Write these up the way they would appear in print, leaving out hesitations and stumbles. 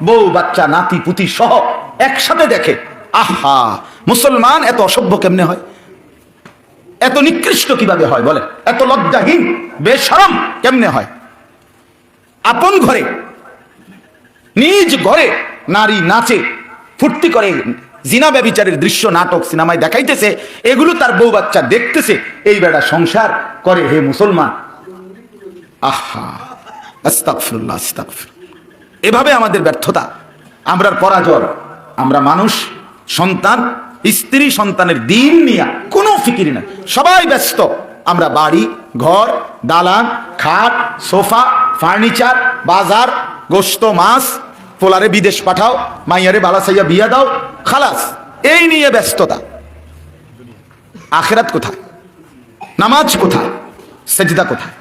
বউ বাচ্চা নাতি পুতি সহ একসাথে দেখে, আহা মুসলমান এত অসভ্য কেমনে হয়, এত নিকৃষ্ট কিভাবে হয় বলে, এত লজ্জাহীন বেশরম কেমনে হয়। আপন ঘরে নিজ ঘরে নারী নাচে ফুর্তি করে, জিনা ব্যভিচারের দৃশ্য নাটক সিনেমায় দেখাইতেছে, এগুলো তার বউ বাচ্চা দেখতেছে, এই বেটা সংসার করে। হে মুসলমান, আহা আস্তাগফিরুল্লাহ আস্তাগফিরুল্লাহ। এভাবে আমাদের ব্যর্থতা, আমরা পরাজয়। আমরা মানুষ, সন্তান, স্ত্রী সন্তানের দিন নিয়ে কোনো ফিকির নাই, সবাই ব্যস্ত। আমরা বাড়ি ঘর দালান খাট সোফা ফার্নিচার বাজার গোস্ত মাছ, পোলারে বিদেশ পাঠাও, মাইয়ারে বালাসাইয়া বিয়া দাও, খালাস, এই নিয়ে ব্যস্ততা। আখিরাত কোথায়? নামাজ কোথায়? সেজদা কোথায়?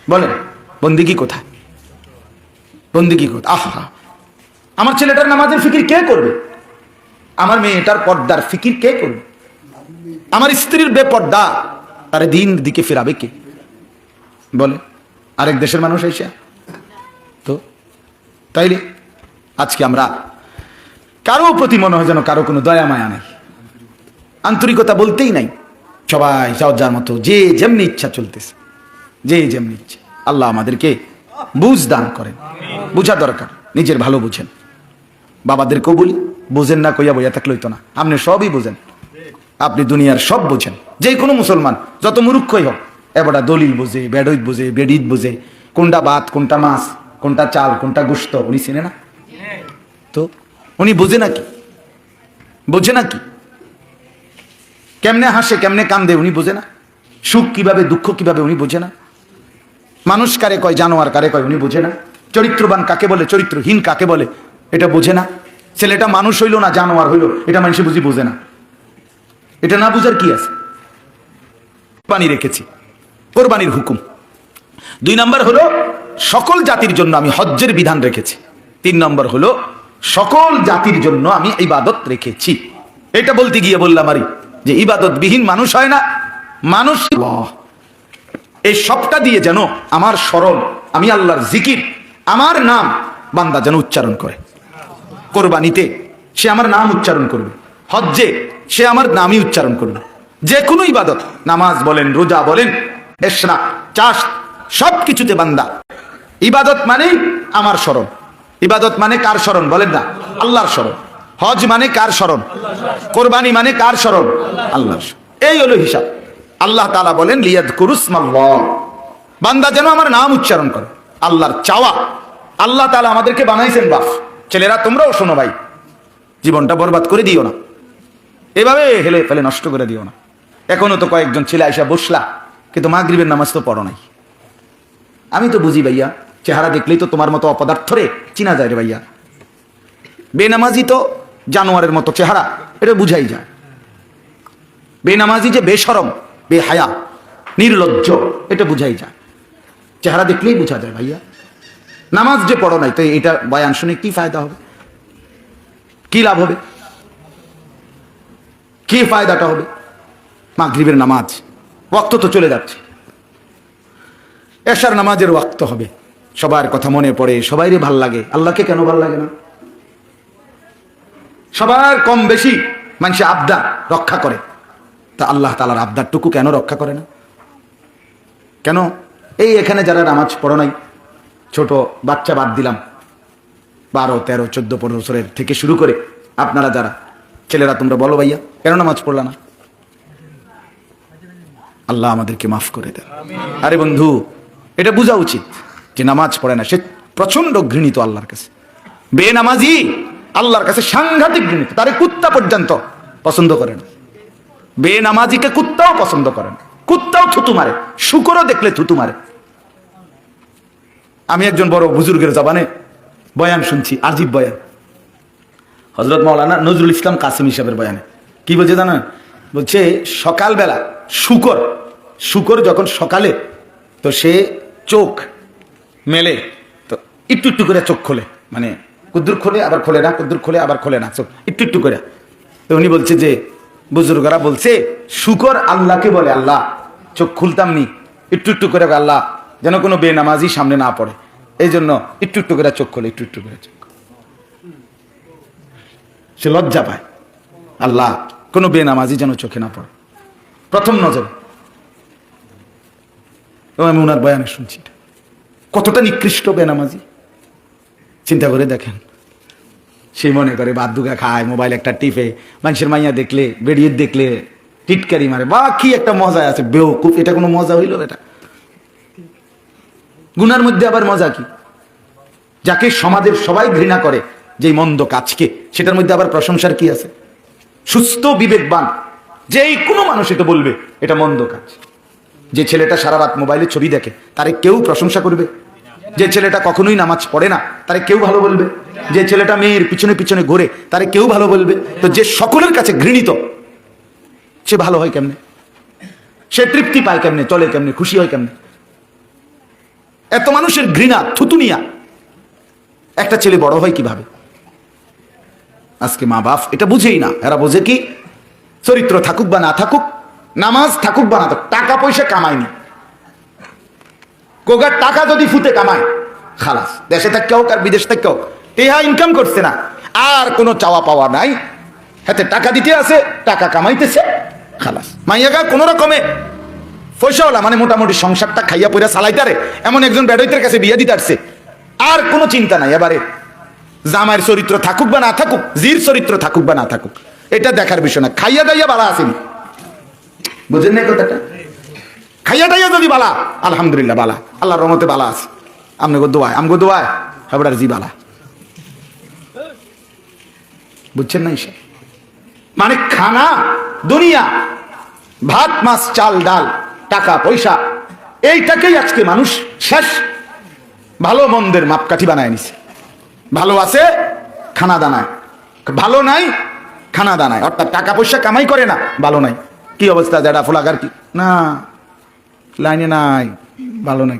বলেন, বন্দিগি কোথায়? বন্দিগি কোথায়? আহা, আমার ছেলেটার নামাজের ফিকির কে করবে? আমার মেয়েটার পর্দার ফিকির কে করবে? আমার স্ত্রীর বেপর্দা, তারে দিন দিকে ফেরাবে কে? বলে আরেক দেশের মানুষ এসে। তো তাইলে আজকে আমরা কারো প্রতি মনে হয় যেন কারো কোনো দয়া মায়া নাই, আন্তরিকতা বলতেই নাই। সবাই যাও যার মতো, যে যেমনি ইচ্ছা চলতেছে, যে যেমনি ইচ্ছা। আল্লাহ আমাদেরকে বুঝ দান করেন, বুঝা দরকার, নিজের ভালো বুঝেন। বাবাদেরকেও বলি, বুঝেন না কইয়া বইয়া থাকলে হইতো না, আপনি সবই বুঝেন, আপনি দুনিয়ার সব বুঝেন। যে কোনো মুসলমান যত মূর্খই হোক, এবারটা দলিল বোঝে, বেডইত বোঝে, বেডিত বোঝে, কোনটা ভাত কোনটা মাছ কোনটা চাল কোনটা গোস্ত উনি চিনে না? তো উনি বোঝে নাকি? বোঝে নাকি? কেমনে হাসে কেমনে কান্দে উনি বোঝে না? সুখ কিভাবে দুঃখ কিভাবে উনি বোঝে না? মানুষ কারে কয় জানোয়ার কারে কয় উনি বোঝে না? চরিত্রবান কাকে বলে চরিত্রহীন কাকে বলে এটা বোঝে না? ছেলেটা মানুষ হইল না জানোয়ার হইল এটা মানুষ বুঝি বোঝে না। এটা না বুঝার কি আছে? কোরবানি রেখেছি, কোরবানির হুকুম। 2 নম্বর হলো সকল জাতির জন্য আমি হজ্জের বিধান রেখেছি। 3 নম্বর হলো সকল জাতির জন্য আমি ইবাদত রেখেছি। এটা বলতে গিয়ে বললাম আরে যে ইবাদত বিহীন মানুষ হয় না। মানুষ এই সবটা দিয়ে যেন আমার স্মরণ, আমি আল্লাহর জিকির, আমার নাম বান্দা যেন উচ্চারণ করে। কোরবানিতে সে আমার নাম উচ্চারণ করবে, হজ্জে সে আমার নামই উচ্চারণ করবে। যে কোনো ইবাদত, নামাজ বলেন রোজা বলেন এশরা চাষ, সব কিছুতে বান্দা ইবাদত মানে আমার স্মরণ। ইবাদত মানে কার স্মরণ বলেন না? আল্লাহর স্মরণ। হজ মানে কার স্মরণ? কোরবানি মানে কার স্মরণ? আল্লাহর। এই হলো হিসাব। আল্লাহ তাআলা বলেন লিয়াযকুরুসমাল্লাহ, বান্দা যেন আমার নাম উচ্চারণ করে। আল্লাহর চাওয়া। আল্লাহ তাআলা আমাদেরকে বানাইছেন বাপ। ছেলেরা তোমরাও শোনো ভাই, জীবনটা বরবাদ করে দিও না, এভাবে হেলে ফেলে নষ্ট করে দিও না। এখনো তো কয়েকজন ছেলে আইসা বসলা, কিন্তু মাগরিবের নামাজ তো পড়ো নাই। আমি তো বুঝি ভাইয়া, চেহারা দেখলেই তো তোমার মতো অপদার্থ রে চিনা যায় রে ভাইয়া। বেনামাজি তো জানোয়ারের মতো চেহারা, এটা বুঝাই যায়। বেনামাজি যে বেশরম বেহায়া নির্লজ্জ, এটা বুঝাই যায়, চেহারা দেখলেই বোঝা যায় ভাইয়া। নামাজ যে পড়ো নাই, তো এটা বয়ান শুনে কি ফায়দা হবে? কি লাভ হবে? কি ফায়দাটা হবে? মাগরিবের নামাজ ওয়াক্ত তো চলে যাচ্ছে, এশার নামাজের ওয়াক্ত হবে, সবার কথা মনে পড়ে, সবাইরে ভাল লাগে। আল্লাহকে কেন ভাল লাগে না? সবার কম বেশি মানুষে আবদার রক্ষা করে, তা আল্লাহ তাআলার আবদারটুকু কেন রক্ষা করে না? কেন? এই এখানে যারা নামাজ পড়ো নাই, ছোট বাচ্চা বাদ দিলাম, 12, 13, 14, 15 বছরের থেকে শুরু করে আপনারা যারা ছেলেরা, তোমরা বলো ভাইয়া কেন নামাজ পড়লা না? আল্লাহ আমাদেরকে মাফ করে দেন। আরে বন্ধু, এটা বোঝা উচিত যে নামাজ পড়ে না সে প্রচন্ড ঘৃণিত আল্লাহর কাছে। বেনামাজি আল্লাহর কাছে সাংঘাতিক ঘৃণিত, তারে কুত্তা পর্যন্ত পছন্দ করে না। বেনামাজিকে কুত্তাও পছন্দ করে না, কুত্তাও থুতু মারে, শুকরও দেখলে থুতু মারে। আমি একজন বড় বুজুর্গের জবানে বয়ান শুনছি, আজীব বয়ান, হযরত মাওলানা নজরুল ইসলাম কাসেমী সাহেবের বয়ানে। কি বলছে জানেন? বলছে সকালবেলা শুকর যখন সকালে, তো সে চোখ মেলে, তো একটু একটু করে চোখ খোলে, মানে কুদ্দুর খোলে আবার খোলে না, কুদ্দুর খোলে আবার খোলে না, চোখ একটু একটু করে। তো উনি বলছে যে বুজুর্গরা বলছে শুকর আল্লাহকে বলে, আল্লাহ চোখ খুলতাম নি, একটু একটু করে আল্লাহ যেন কোনো বেনামাজি সামনে না পড়ে, এই জন্য একটু একটু করে চোখ খোলে, একটু একটু করে চোখ। সে লজ্জা পায়। আল্লাহ কোনো বেনামাজি যেন চোখে না পড়ে প্রথম নজরে। আমি ওনার বয়ানে শুনছি কতটা নিকৃষ্ট বেনামাজি, চিন্তা করে দেখেন। সে মনে করে ভাত দুগা খায়, মোবাইল একটা টিপে, মানুষের মাইয়া দেখলে, বেরিয়ে দেখলে টিটকারি মারে, বা কি একটা মজা আছে। বেওকুফ, এটা কোনো মজা হইল? এটা গুনার মধ্যে আবার মজা কি? যাকে সমাজের সবাই ঘৃণা করে, যেই মন্দ কাজকে, সেটার মধ্যে আবার প্রশংসার কি আছে? সুস্থ বিবেকবান যেই কোনো মানুষ এটা বলবে এটা মন্দ কাজ। যে ছেলেটা সারা রাত মোবাইলে ছবি দেখে তারে কেউ প্রশংসা করবে? যে ছেলেটা কখনোই নামাজ পড়ে না তারে কেউ ভালো বলবে? যে ছেলেটা মেয়ের পিছনে পিছনে ঘোরে তারে কেউ ভালো বলবে? তো যে সকলের কাছে ঘৃণিত, সে ভালো হয় কেমনে? সে তৃপ্তি পায় কেমনে? চলে কেমনে? খুশি হয় কেমনে? এত মানুষের ঘৃণা, থুতুনিয়া, একটা ছেলে বড় হয় কিভাবে? আজকে মা বাপ এটা বুঝেই না। এরা বোঝে কি? চরিত্র থাকুক বা না থাকুক, নামাজ থাকুক বা না থাকুক, টাকা পয়সা কামায়নি, কোগার টাকা যদি ফুতে কামায় খালাস, দেশে থাকতে হোক আর বিদেশ থাকতে হোক, টেহা ইনকাম করছে না, আর কোনো চাওয়া পাওয়া নাই, হাতে টাকা দিতে আছে, টাকা কামাইতেছে, খালাস। মাইয়াগা কোন রকমে পয়সাওয়ালা, মানে মোটামুটি সংসারটা খাইয়া পয়রা চালাইতারে এমন একজন বেডইতের কাছে বিয়ে দিতে আসছে, আর কোনো চিন্তা নাই। এবারে জামাইয়ের চরিত্র থাকুক বা না থাকুক, জির চরিত্র থাকুক বা না থাকুক, এটা দেখার বিষয় না। খাইয়া দাইয়া বালা আসেনি, বুঝেন না কথাটা? খাইয়া দাইয়া যদি বালা, আলহামদুলিল্লাহ বালা, আল্লাহর রহমতে বালা আছে, আমগো দোয়ায়, আমগো দোয়ায় হাবড়ার জি বালা। বুঝছেন না? ঈশা মানে খানা, দুনিয়া, ভাত মাছ চাল ডাল, টাকা পয়সা, এইটাকেই আজকে মানুষ শেষ ভালো মন্দের মাপকাঠি বানায় নিছে। ভালো আছে খানা দানায়, ভালো নাই খানা দানায়, অর্থাৎ টাকা পয়সা কামাই করে না, ভালো নাই। কি অবস্থা? যারা ফোলাগার কি না লাইনে নাই, ভালো নাই,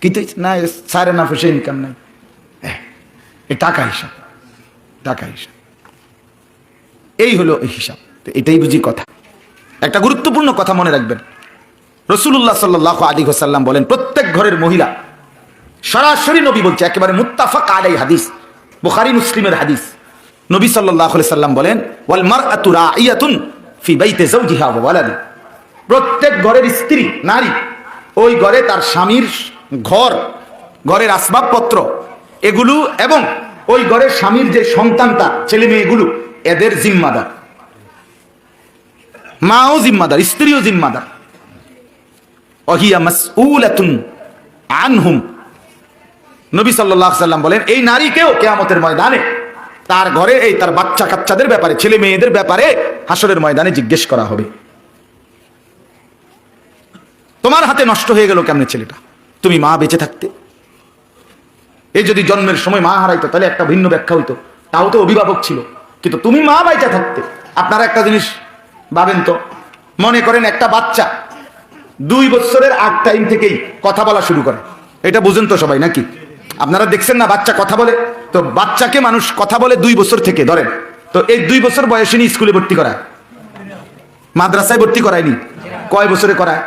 কিন্তু না সারে না পয়সা ইনকাম নাই, এ টাকা হিসাব, টাকা হিসাব, এই হলো এই হিসাব। এটাই বুঝি কথা। একটা গুরুত্বপূর্ণ কথা মনে রাখবেন, রাসূলুল্লাহ সাল্লাল্লাহু আলাইহি ওয়াসাল্লাম বলেন, প্রত্যেক ঘরের মহিলা, সরাসরি নবী বলছে, একেবারে মুত্তাফাক আলাইহি হাদিস, বুখারী মুসলিমের হাদিস, নবী সাল্লাল্লাহু আলাইহি সাল্লাম বলেন, ওয়াল মারআতু রাঈয়াতুন ফি বাইতি যাওজিহা ওয়া ওয়ালাদি, প্রত্যেক ঘরের স্ত্রী, নারী, ওই ঘরে তার স্বামীর ঘর, ঘরের আসবাবপত্র এগুলো, এবং ওই ঘরের স্বামীর যে সন্তানটা, ছেলে মেয়েগুলো, এদের জিম্মাদার। মাও জিম্মাদার, স্ত্রীও জিম্মাদার। ওয়াহিয়া মাসউলাতুন আনহুম, নবী সাল্লাল্লাহু আলাইহি সাল্লাম বলেন, এই নারীকেও কিয়ামতের ময়দানে তার ঘরে এই তার বাচ্চা কাচ্চাদের ব্যাপারে, ছেলে মেয়েদের ব্যাপারে হাসরের ময়দানে জিজ্ঞেস করা হবে। তোমার হাতে নষ্ট হয়ে গেল কেমনে ছেলেটা? তুমি মা বেঁচে থাকতে, এই যদি জন্মের সময় মা হারাইতো তাহলে একটা ভিন্ন ব্যাখ্যা হইতো, তাও তো অভিভাবক ছিল, কিন্তু তুমি মা বেঁচে থাকতে। আপনারা একটা জিনিস ভাবেন তো, মনে করেন একটা বাচ্চা 2 বছরের আগ টাইম থেকেই কথা বলা শুরু করে, এটা বুঝেন তো সবাই নাকি? আপনারা দেখছেন না বাচ্চা কথা বলে? তো বাচ্চাকে মানুষ কথা বলে 2 বছর থেকে, ধরেন তো এই 2 বছর বয়সে নিয়ে স্কুলে ভর্তি করায়, মাদ্রাসায় ভর্তি করায়নি, কয় বছরে করায়?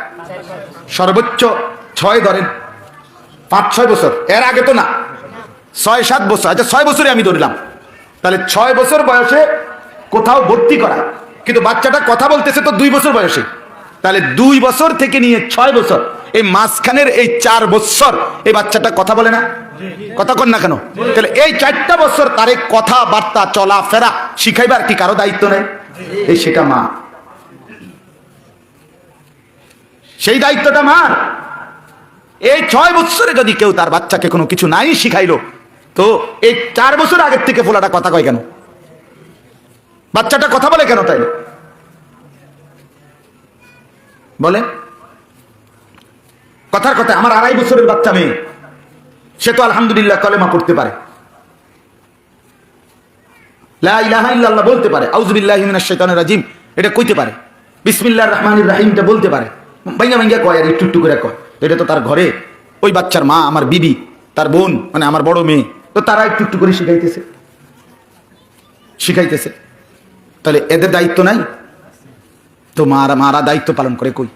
সর্বোচ্চ 6, ধরেন 5-6 বছর, এর আগে তো না, 6-7 বছর। আচ্ছা 6 বছরে আমি ধরলাম, তাহলে 6 বছর বয়সে কোথাও ভর্তি করা, কিন্তু বাচ্চাটা কথা বলতেছে তো 2 বছর বয়সে, তাহলে 2 বছর থেকে নিয়ে 6 বছর, এই মাঝখানের এই 4 বছর এই বাচ্চাটা কথা বলে না? কথা কন না কেন? তাহলে এই 4টা বছর তারে কথাবার্তা চলা ফেরা শিখাইবার কি কারো দায়িত্ব নেই? এই সেটা মা, সেই দায়িত্বটা মা। এই 6 বছরে যদি কেউ তার বাচ্চাকে কোনো কিছু নাই শিখাইলো, তো এই 4 বছর আগের থেকে ফোলাটা কথা কয় কেন? বাচ্চাটা কথা বলে কেন? তাই বলেন, কথার কথা। আমার 2.5 বছরের বাচ্চা মেয়ে, সে তো আলহামদুলিল্লাহ কলেমা পড়তে পারে, লা ইলাহা ইল্লাল্লাহ বলতে পারে, আউযু বিল্লাহি মিনাশ শাইতানির রাজিম এটা কইতে পারে, বিসমিল্লাহির রহমানির রহিমটা বলতে পারে, ভাইয়া ভাইয়া কয় আর একটু একটু করে কয়। এটা তো তার ঘরে ওই বাচ্চার মা, আমার বিবি, তার বোন, মানে আমার বড় মেয়ে, তো তারা একটু একটু করে শিখাইতেছে। তাহলে এদের দায়িত্ব নাই? তো মারা দায়িত্ব পালন করে কই?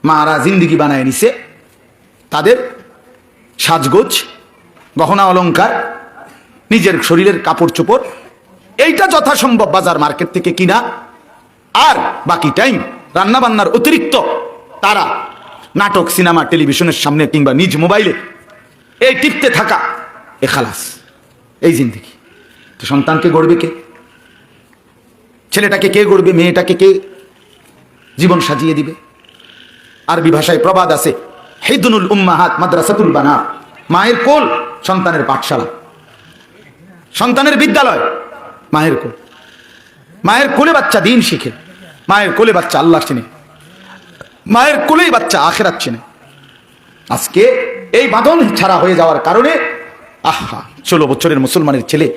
মারা জিন্দিগি বানায় নিছে, তাদের সাজগোজ, গহনা অলংকার, নিজের শরীরের কাপড় চোপড় এইটা যথাসম্ভব বাজার মার্কেট থেকে কিনা, আর বাকি টাইম রান্না বান্নার অতিরিক্ত তারা নাটক, সিনেমা, টেলিভিশনের সামনে কিংবা নিজ মোবাইলে এই টিপতে থাকা, এ খালাস, এই জিন্দেগি। তো সন্তানকে গড়বে কে? ছেলেটাকে কে গড়বে? মেয়েটাকে কে জীবন সাজিয়ে দিবে? আরবি ভাষায় প্রবাদ আছে, হিদনুল উম্মাহাত মাদ্রাসাতুল বানাত। মায়ের কোল সন্তানের পাঠশালা, সন্তানের বিদ্যালয় মায়ের কোল। মায়ের কোলে বাচ্চা দিন শিখে, মায়ের কোলে বাচ্চা আল্লাহ চিনে, মায়ের কোলেই বাচ্চা আখিরাত চিনে। আজকে এই বাঁধন ছাড়া হয়ে যাওয়ার কারণে 16 বছরের মুসলমানের ছেলে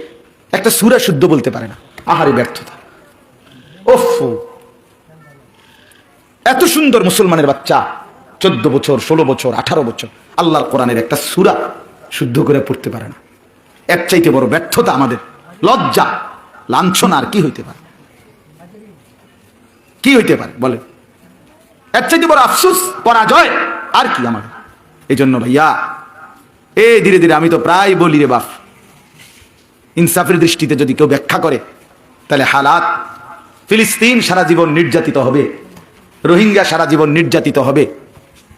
একটা সূরা শুদ্ধ বলতে পারে না। আহারে ব্যর্থতা। ওফ, এত সুন্দর মুসলমানের বাচ্চা 14 বছর, 16 বছর, 18 বছর আল্লাহর কোরআনের একটা সূরা শুদ্ধ করে পড়তে পারে না। এর চাইতে বড় ব্যর্থতা, আমাদের লজ্জা, লাঞ্ছনা আর কি হইতে পারে? কি হইতে পারে বলে? এর চাইতে বড় আফসোস, পরাজয় আর কি আমাদের? এই জন্য ভাইয়া, ধীরে ধীরে আমি তো প্রায় বলি রে বাপ, ইনসাফের দৃষ্টিতে যদি কেউ ব্যাখ্যা করে তাহলে হালাত, ফিলিস্তিন সারা জীবন নির্যাতিত হবে, রোহিঙ্গা সারা জীবন নির্যাতিত হবে,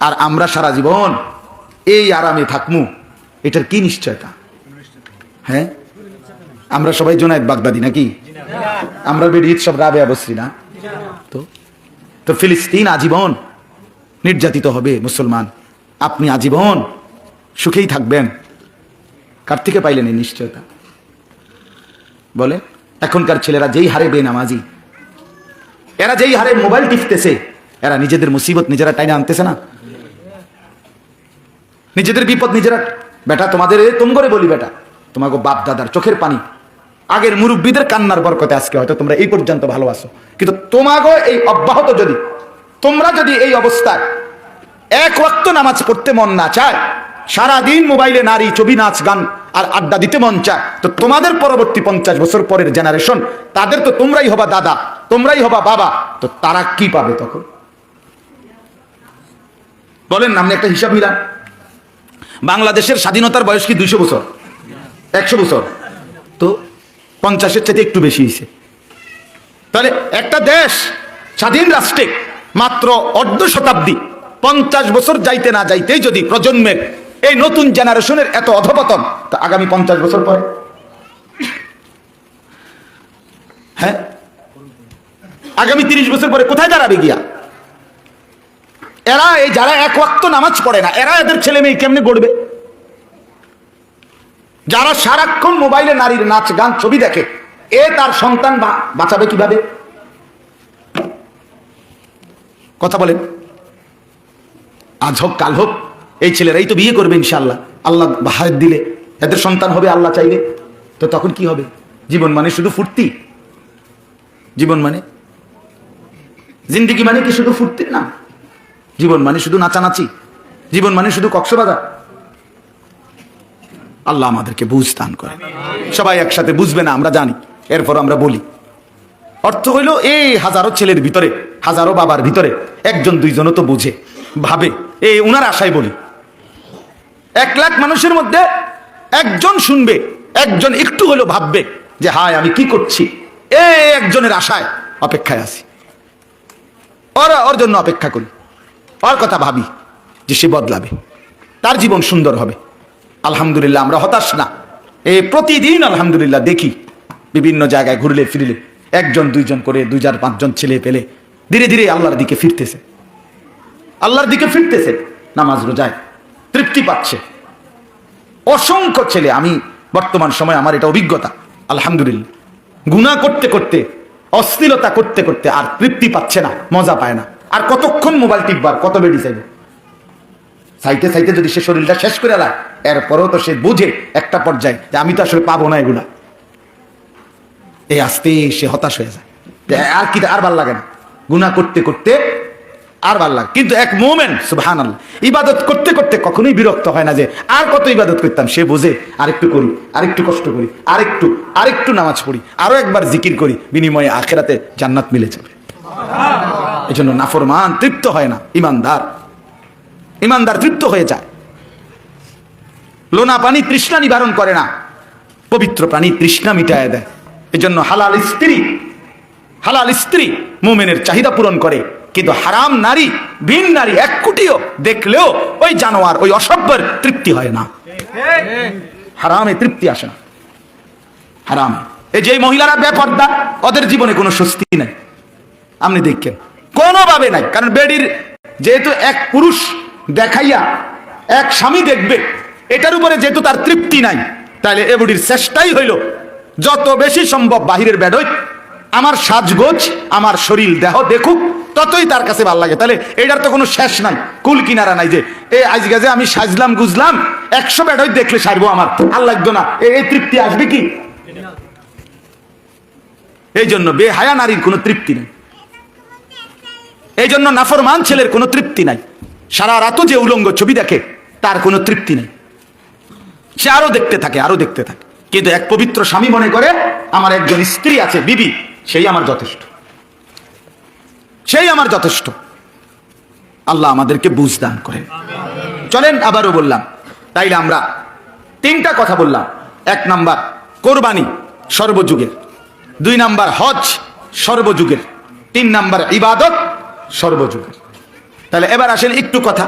আর আমরা সারা জীবন এই আরামে থাকমু, এটার কি নিশ্চয়তা? হ্যাঁ, আমরা সবাই জুনায়েদ বাগদাদি নাকি? আমরা বেরিয়ে সব রাবেয়া বসরি না? তো ফিলিস্তিন আজীবন নির্যাতিত হবে, মুসলমান আপনি আজীবন সুখেই থাকবেন, কার থেকে পাইলেন এই নিশ্চয়তা? বলে এখনকার ছেলেরা যেই হারে বেনামাজি, এরা যেই হারে মোবাইল টিপতেছে, এরা নিজেদের মুসিবত নিজেরা টাইনে আনতেছে না? নিজেদের বিপদ নিজেরা। বেটা তোমাদের তুমি করে বলি, বেটা তোমাকে বাপ দাদার চোখের পানি, আগের মুরব্বীদের কান্নার বরকতে আজকে হয়তো তোমরা এই পর্যন্ত ভালো আছো, কিন্তু তোমাকে এই অব্যাহত যদি তোমরা যদি এই অবস্থায় এক ওয়াক্ত নামাজ পড়তে মন না চায়, সারাদিন মোবাইলে নারী, ছবি, নাচ, গান আর আড্ডা দিতে মন চায়, তো তোমাদের পরবর্তী 50 বছর পরের জেনারেশন, তাদের তো তোমরাই হবা দাদা, তোমরাই হবা বাবা, তো তারা কি পাবে তখন? বলেন না, আপনি একটা হিসাব মিলান। বাংলাদেশের স্বাধীনতার বয়স কি 200 বছর, 100 বছর? তো 50-এর চাইতে একটু বেশি হয়েছে। তাহলে একটা দেশ স্বাধীন রাষ্ট্রে মাত্র অর্ধ শতাব্দী, 50 বছর যাইতে না যাইতেই যদি প্রজন্মের এই নতুন জেনারেশনের এত অধপতন, তা আগামী 50 বছর পরে, হ্যাঁ আগামী 30 বছর পরে কোথায় দাঁড়াবে গিয়া? এরা এই যারা এক ওয়াক্ত নামাজ পড়ে না, এরা এদের ছেলে মেয়ে কেমনে গড়বে? যারা সারাক্ষণ মোবাইলে নারীর নাচ, গান, ছবি দেখে, তার সন্তান বাঁচাবে কিভাবে? কথা বলেন। আজ হোক কাল হোক এই ছেলেরাই তো বিয়ে করবে ইনশাআল্লাহ, আল্লাহ হায়াত দিলে এদের সন্তান হবে আল্লাহ চাইলে। তো তখন কি হবে? জীবন মানে শুধু ফুর্তি? জীবন মানে, জিন্দেগি মানে কি শুধু ফুর্তির না? জীবন মানে শুধু নাচানাচি? জীবন মানে শুধু কক্সবাজার? আল্লাহ আমাদেরকে বুঝ দান করে। সবাই একসাথে বুঝবে না আমরা জানি, এরপর আমরা বলি। অর্থ হইল এই হাজারো ছেলের ভিতরে, হাজারো বাবার ভিতরে একজন দুইজনও তো বুঝে, ভাবে, উনার আশায় বলি। 1 লাখ মানুষের মধ্যে একজন শুনবে, একজন একটু হলেও ভাববে যে হায় আমি কি করছি, একজনের আশায় অপেক্ষায় আছি, ওর জন্য অপেক্ষা করি, ওর কথা ভাবি যে সে বদলাবে, তার জীবন সুন্দর হবে। আলহামদুলিল্লাহ আমরা হতাশ না। প্রতিদিন আলহামদুলিল্লাহ দেখি বিভিন্ন জায়গায় ঘুরলে ফিরলে একজন দুইজন করে 2-4-5 জন ছেলে পেলে ধীরে ধীরে আল্লাহর দিকে ফিরতেছে, আল্লাহর দিকে ফিরতেছে, নামাজ রোজায় তৃপ্তি পাচ্ছে। অসংখ্য ছেলে, আমি বর্তমান সময় আমার এটা অভিজ্ঞতা, আলহামদুলিল্লাহ গুনাহ করতে করতে, অশ্লীলতা করতে করতে আর তৃপ্তি পাচ্ছে না, মজা পায় না। আর কতক্ষণ মোবাইল টিপবার, কত বেডি চাইবে? চাইতে চাইতে যদি সে শরীরটা শেষ করে লায়, এরপরেও তো সে বুঝে একটা পর্যায়ে যে আমি তো আসলে পাবো না এগুলা, আস্তে সে হতাশ হয়ে যায়, আর কি, আর ভাল লাগে না, গুনাহ করতে করতে আর ভাল লাগে। কিন্তু এক মোমেন্ট সুবহানাল্লাহ, ইবাদত করতে করতে কখনোই বিরক্ত হয় না যে আর কত ইবাদত করতাম। সে বোঝে আরেকটু করি, আরেকটু কষ্ট করি, আরেকটু নামাজ পড়ি, আরো একবার জিকির করি, বিনিময়ে আখিরাতে জান্নাত মিলে যাবে। এই জন্য নাফরমান তৃপ্ত হয় না, ইমানদার তৃপ্ত হয়ে যায়। লোনা পানি তৃষ্ণা নিবারণ করে না, পবিত্র প্রাণী তৃষ্ণা মিটায় দেয়। এজন্য হালাল স্ত্রী মুমিনের চাহিদা পূরণ করে, কিন্তু হারাম নারী, ভিন নারী এক কোটিও দেখলেও ওই জানোয়ার, ওই অসভ্যের তৃপ্তি হয় না। হারামে তৃপ্তি আসে না, হারামে। এই যে মহিলারা বেপর্দা, ওদের জীবনে কোনো স্বস্তি নাই, আপনি দেখেন কোনোভাবে নাই। কারণ বেডির যেহেতু এক পুরুষ দেখাইয়া এক স্বামী দেখবে, এটার উপরে যেহেতু তার তৃপ্তি নাই, তাহলে এ বুড়ির চেষ্টাই হইল যত বেশি সম্ভব বাহিরের বেডই আমার সাজগোজ, আমার শরীর দেহ দেখুক, ততই তার কাছে ভালো লাগে। তাহলে এটার তো কোনো শেষ নাই, কুল কিনারা নাই যে আজ গাছে আমি সাজলাম গুজলাম 100 বেডই দেখলে সারবো, আমার আর লাগতো না, এই তৃপ্তি আসবে কি? এই জন্য বেহায়া নারীর কোনো তৃপ্তি নেই, এই জন্য নাফরমান ছেলের কোনো তৃপ্তি নাই। সারা রাতও যে উলঙ্গ ছবি দেখে তার কোনো তৃপ্তি নেই, সে আরো দেখতে থাকে, আরো দেখতে থাকে। কিন্তু এক পবিত্র স্বামী মনে করে আমার একজন স্ত্রী আছে, বিবি, সেই আমার যথেষ্ট, সেই আমার যথেষ্ট। আল্লাহ আমাদেরকে বুঝ দান করেন। চলেন আবারও বললাম, তাইলে আমরা 3টা কথা বললাম। 1 নাম্বার কোরবানি সর্বযুগের, 2 নাম্বার হজ সর্বযুগের, 3 নাম্বার ইবাদত সর্বযুগের। তাহলে এবার আসেন একটু কথা